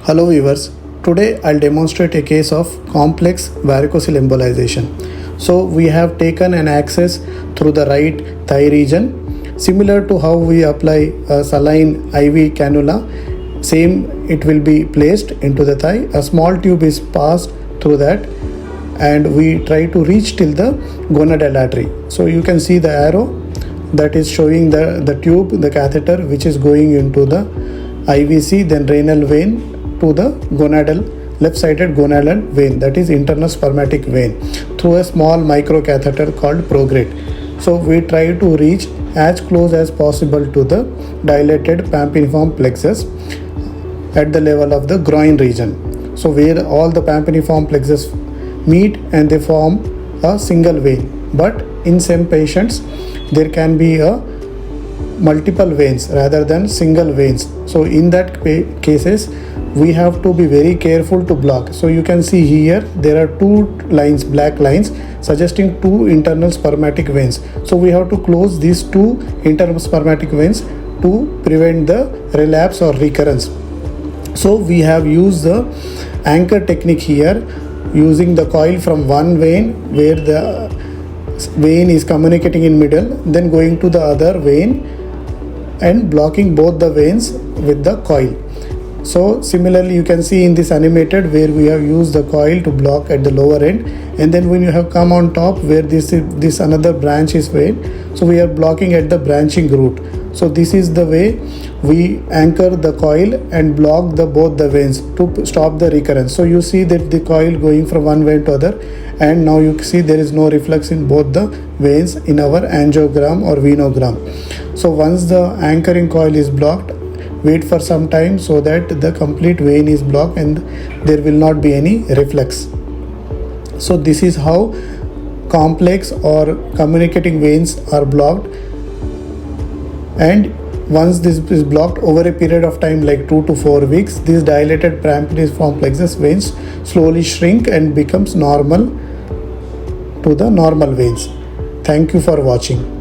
Hello viewers, today I'll demonstrate a case of complex varicocele embolization. So we have taken an access through the right thigh region. Similar to how we apply a saline IV cannula, same it will be placed into the thigh. A small tube is passed through that and we try to reach till the gonadal artery. So you can see the arrow that is showing the tube, the catheter which is going into the IVC, then renal vein to the gonadal, left-sided gonadal vein, that is internal spermatic vein, through a small micro catheter called prograde. So we try to reach as close as possible to the dilated pampiniform plexus at the level of the groin region. So where all the pampiniform plexus meet and they form a single vein. But in some patients there can be a multiple veins rather than single veins. So in that cases we have to be very careful to block. So you can see here there are two lines, black lines, suggesting two internal spermatic veins. So we have to close these two internal spermatic veins to prevent the relapse or recurrence. So we have used the anchor technique here, using the coil from one vein where the vein is communicating in middle, then going to the other vein and blocking both the veins with the coil. So similarly you can see in this animated where we have used the coil to block at the lower end, and then when you have come on top where this another branch is vein, so we are blocking at the branching root. So this is the way we anchor the coil and block both the veins to stop the recurrence. So you see that the coil going from one vein to other, and now you see there is no reflux in both the veins in our angiogram or venogram. So once the anchoring coil is blocked, wait for some time so that the complete vein is blocked and there will not be any reflux. So this is how complex or communicating veins are blocked, and once this is blocked over a period of time like 2 to 4 weeks, these dilated pampiniform plexus veins slowly shrink and becomes normal to the normal veins. Thank you for watching.